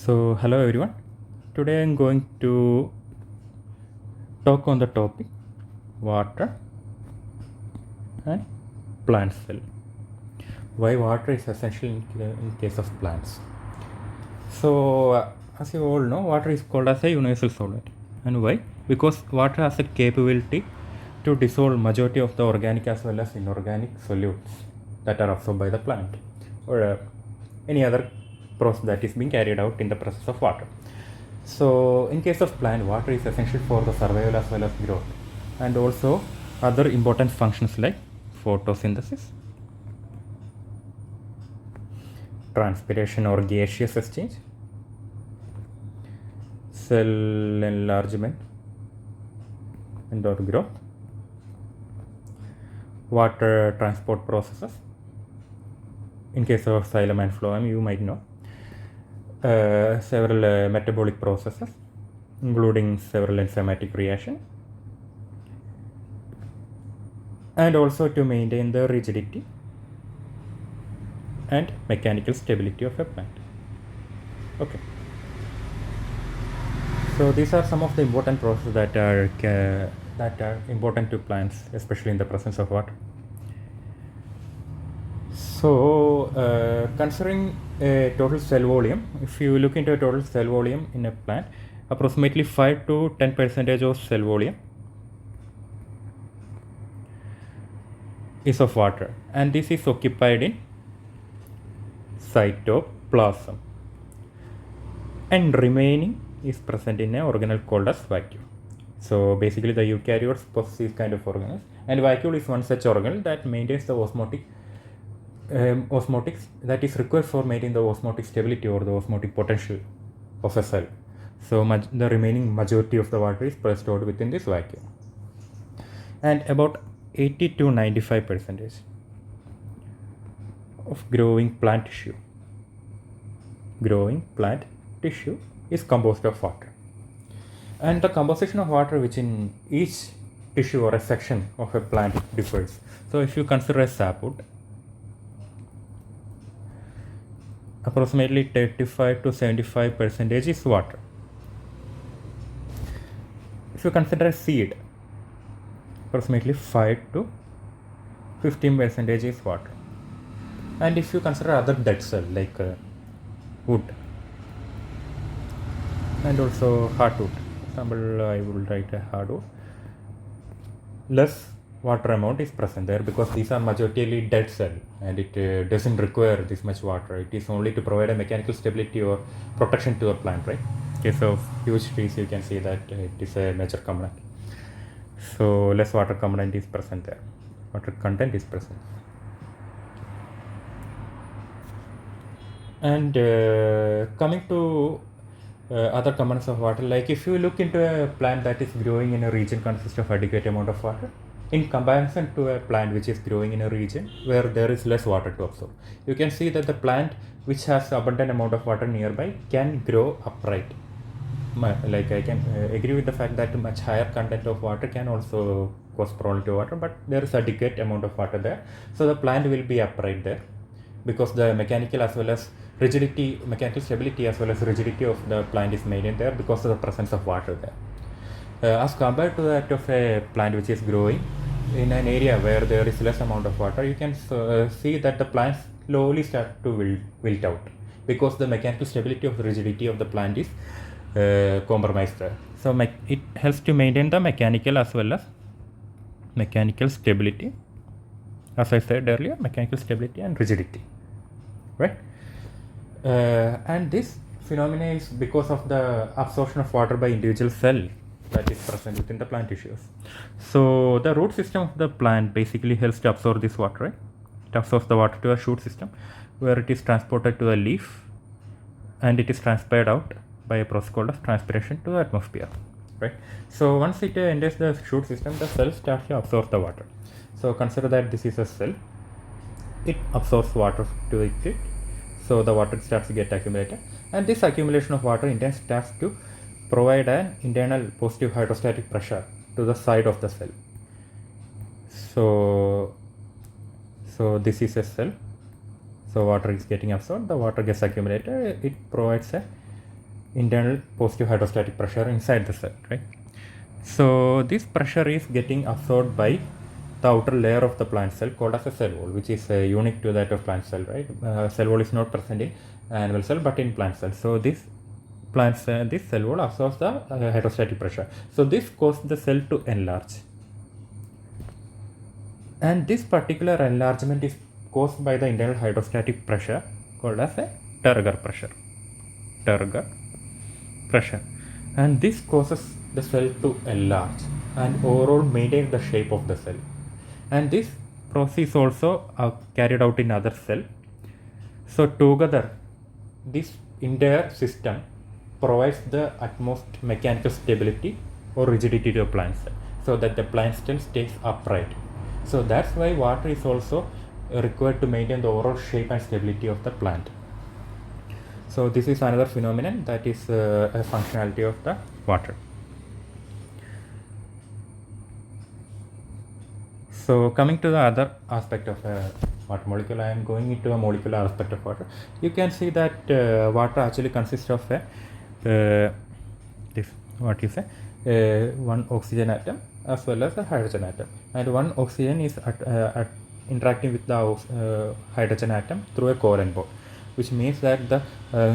So, hello everyone. Today I'm going to talk on the topic water and plant cell. Why water is essential in case of plants. So, as you all know, water is called as a universal solvent. And why? Because water has a capability to dissolve majority of the organic as well as inorganic solutes that are absorbed by the plant or any other process that is being carried out in the process of water. So, in case of plant, water is essential for the survival as well as growth, and also other important functions like photosynthesis, transpiration or gaseous exchange, cell enlargement and or growth, water transport processes. In case of xylem and phloem, you might know several metabolic processes, including several enzymatic reactions, and also to maintain the rigidity and mechanical stability of a plant. Okay. So these are some of the important processes that are important to plants, especially in the presence of water. So, considering a total cell volume, if you look into a total cell volume in a plant, approximately 5 to 10% of cell volume is of water, and this is occupied in cytoplasm, and remaining is present in an organelle called as vacuole. So basically the eukaryotes possess these kind of organelles, and vacuole is one such organelle that maintains the osmotics that is required for maintaining the osmotic stability or the osmotic potential of a cell. So the remaining majority of the water is stored within this vacuole, and about 80 to 95% of growing plant tissue is composed of water, and the composition of water within each tissue or a section of a plant differs. So if you consider a sapwood, approximately 35 to 75% is water. If you consider a seed, approximately 5 to 15% is water. And if you consider other dead cell like wood and also hardwood, for example, I will write a hardwood, less water amount is present there because these are majority dead cell and it doesn't require this much water. It is only to provide a mechanical stability or protection to a plant, right? In case of huge trees, you can see that it is a major component. So less water component is present there, water content is present. And coming to other components of water, like if you look into a plant that is growing in a region consists of adequate amount of water in comparison to a plant which is growing in a region where there is less water to absorb, you can see that the plant which has abundant amount of water nearby can grow upright. Like I can agree with the fact that much higher content of water can also cause problem to water, but there is adequate amount of water there, so the plant will be upright there because the mechanical stability as well as rigidity of the plant is maintained there because of the presence of water there. As compared to that of a plant which is growing in an area where there is less amount of water, you can see that the plants slowly start to wilt out because the mechanical stability of the rigidity of the plant is compromised there. So it helps to maintain the mechanical as well as mechanical stability, as I said earlier, mechanical stability and rigidity, right? And this phenomena is because of the absorption of water by individual cell that is present within the plant tissues. So the root system of the plant basically helps to absorb this water, right? It absorbs the water to a shoot system where it is transported to a leaf and it is transpired out by a process called as transpiration to the atmosphere, right? So once it enters the shoot system, the cell starts to absorb the water. So consider that this is a cell, it absorbs water to it, so the water starts to get accumulated, and this accumulation of water in turn starts to provide an internal positive hydrostatic pressure to the side of the cell. So this is a cell, so water is getting absorbed, the water gets accumulated, it provides a internal positive hydrostatic pressure inside the cell, right? So this pressure is getting absorbed by the outer layer of the plant cell called as a cell wall, which is unique to that of plant cell, right? Cell wall is not present in animal cell but in plant cell. So this this cell wall absorbs the hydrostatic pressure. So this causes the cell to enlarge. And this particular enlargement is caused by the internal hydrostatic pressure called as a turgor pressure. Turgor pressure. And this causes the cell to enlarge and overall maintain the shape of the cell. And this process is also carried out in other cell. So together, this entire system provides the utmost mechanical stability or rigidity to a plant cell, so that the plant cell stays upright. So that's why water is also required to maintain the overall shape and stability of the plant. So this is another phenomenon that is a functionality of the water. So coming to the other aspect of water molecule, I am going into a molecular aspect of water. You can see that water actually consists of one oxygen atom as well as a hydrogen atom, and one oxygen is interacting with the hydrogen atom through a covalent bond, which means that the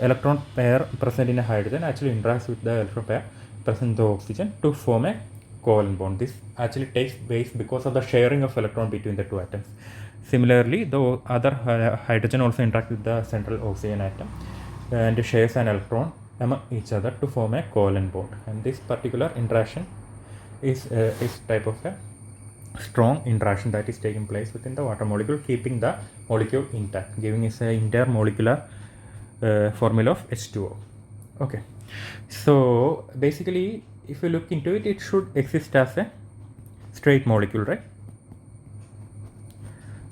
electron pair present in a hydrogen actually interacts with the electron pair present in the oxygen to form a covalent bond. This actually takes place because of the sharing of electron between the two atoms. Similarly, the other hydrogen also interacts with the central oxygen atom and shares an electron among each other to form a covalent bond. And this particular interaction is type of a strong interaction that is taking place within the water molecule, keeping the molecule intact, giving us a intermolecular formula of H2O. Okay, so basically if you look into it, it should exist as a straight molecule, right?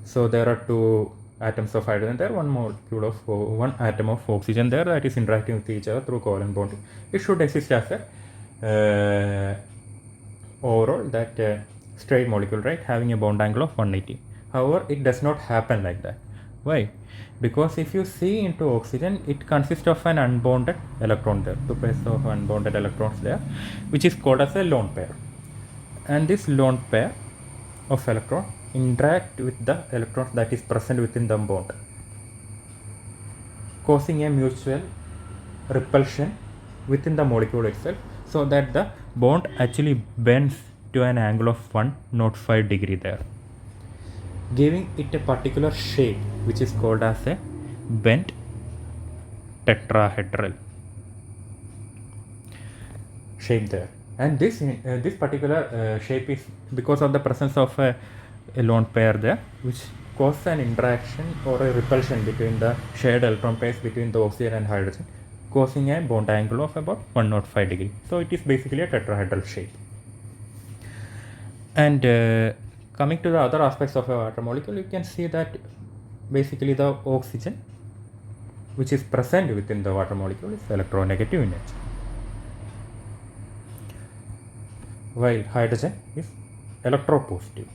So there are two atoms of hydrogen there, one atom of oxygen there that is interacting with each other through covalent bonding. It should exist as a overall that straight molecule, right, having a bond angle of 180. However, it does not happen like that. Why? Because if you see into oxygen, it consists of an unbonded electron there, two pairs of unbonded electrons there, which is called as a lone pair. And this lone pair of electron interact with the electrons that is present within the bond, causing a mutual repulsion within the molecule itself, so that the bond actually bends to an angle of 105 degree there, giving it a particular shape which is called as a bent tetrahedral shape there. And this particular shape is because of the presence of a lone pair there, which causes an interaction or a repulsion between the shared electron pairs between the oxygen and hydrogen, causing a bond angle of about 105 degree. So it is basically a tetrahedral shape. And coming to the other aspects of a water molecule, you can see that basically the oxygen which is present within the water molecule is electronegative in nature, while hydrogen is electropositive.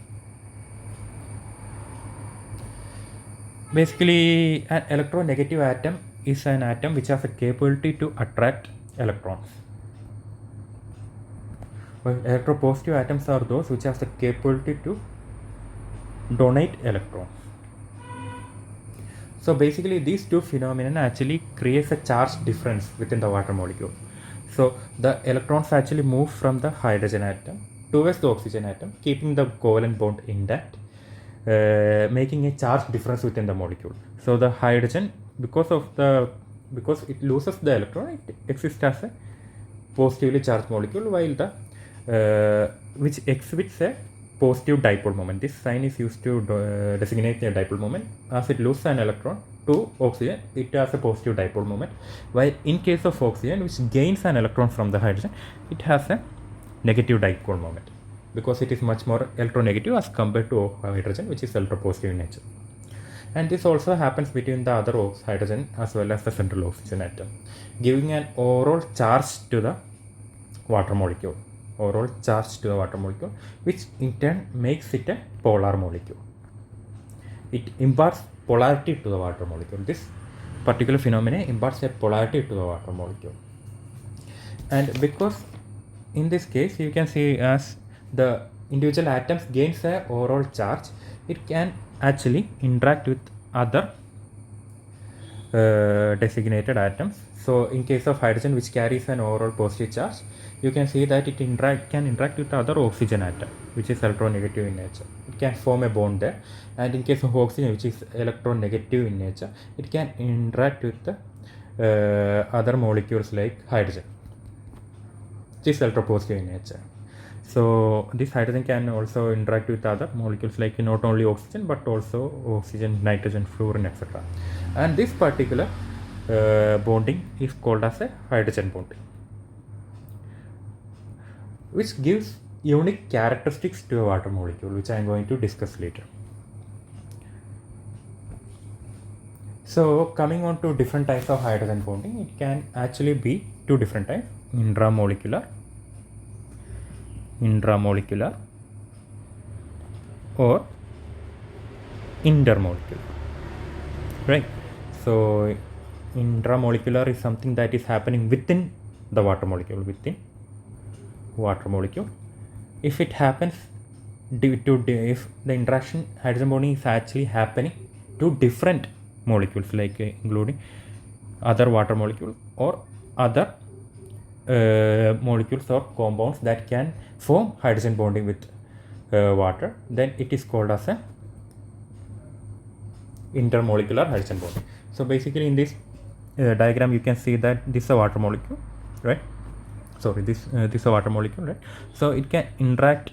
Basically, an electronegative atom is an atom which has a capability to attract electrons, while electropositive atoms are those which have the capability to donate electrons. So basically these two phenomena actually creates a charge difference within the water molecule. So the electrons actually move from the hydrogen atom towards the oxygen atom, keeping the covalent bond intact, making a charge difference within the molecule. So the hydrogen, because it loses the electron, it exists as a positively charged molecule, while the which exhibits a positive dipole moment. This sign is used to designate a dipole moment. As it loses an electron to oxygen, it has a positive dipole moment, while in case of oxygen, which gains an electron from the hydrogen, it has a negative dipole moment, because it is much more electronegative as compared to hydrogen, which is electropositive in nature. And this also happens between the other hydrogen as well as the central oxygen atom, giving an overall charge to the water molecule, which in turn makes it a polar molecule. It imparts polarity to the water molecule. This particular phenomenon imparts a polarity to the water molecule. And because in this case you can see as the individual atoms gains a overall charge, it can actually interact with other designated atoms. So in case of hydrogen, which carries an overall positive charge, you can see that it can interact with other oxygen atom which is electronegative in nature. It can form a bond there. And in case of oxygen, which is electronegative in nature, it can interact with the other molecules like hydrogen, which is electropositive in nature. So this hydrogen can also interact with other molecules like not only oxygen but also oxygen, nitrogen, fluorine, etc. And this particular bonding is called as a hydrogen bonding, which gives unique characteristics to a water molecule, which I am going to discuss later. So coming on to different types of hydrogen bonding, it can actually be two different types: intramolecular or intermolecular, right? So intramolecular is something that is happening within the water molecule, if it happens if the interaction hydrogen bonding is actually happening to different molecules, like including other water molecules or other molecules or compounds that can form hydrogen bonding with water, then it is called as a intermolecular hydrogen bonding. So basically in this diagram you can see that this is a water molecule, right? Sorry, this is a water molecule, right? So it can interact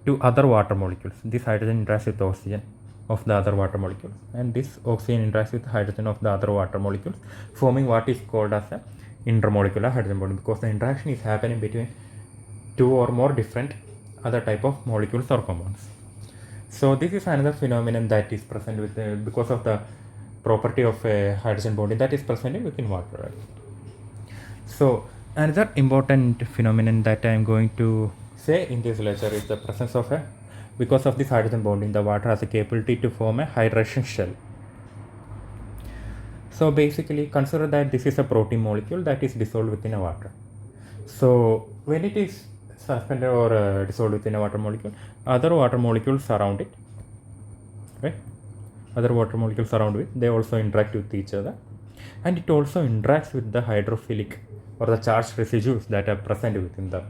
to other water molecules. This hydrogen interacts with oxygen of the other water molecule, and this oxygen interacts with hydrogen of the other water molecules, forming what is called as a intermolecular hydrogen bonding, because the interaction is happening between two or more different other type of molecules or compounds. So this is another phenomenon that is present with because of the property of a hydrogen bonding that is present within water, right? So another important phenomenon that I am going to say in this lecture is the presence of because of this hydrogen bonding, the water has a capability to form a hydration shell. So basically consider that this is a protein molecule that is dissolved within a water. So when it is suspended or dissolved within a water molecule, other water molecules surround it, right? Other water molecules surround it, they also interact with each other, and it also interacts with the hydrophilic or the charged residues that are present within the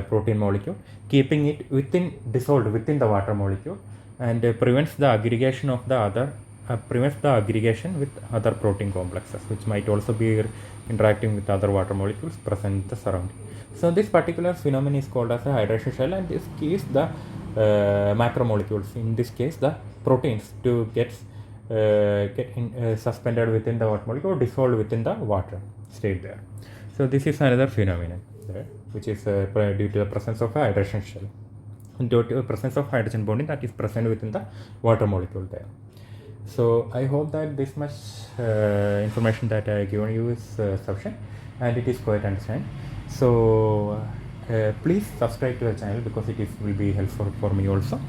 protein molecule, keeping it dissolved within the water molecule, and prevents the aggregation of the other with other protein complexes, which might also be interacting with other water molecules present in the surrounding. So this particular phenomenon is called as a hydration shell, and this keeps the macromolecules, in this case the proteins, to get suspended within the water molecule or dissolved within the water state there. So this is another phenomenon there, which is due to the presence of a hydration shell, due to the presence of hydrogen bonding that is present within the water molecule there. So I hope that this much information that I have given you is sufficient and it is quite understand. So please subscribe to the channel because it will be helpful for me also,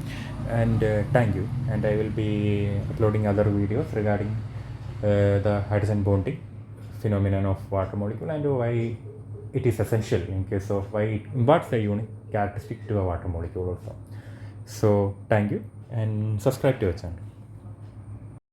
and thank you. And I will be uploading other videos regarding the hydrogen bonding phenomenon of water molecule and why it is essential in case of why it imparts a unique characteristic to a water molecule also. So thank you and subscribe to the channel.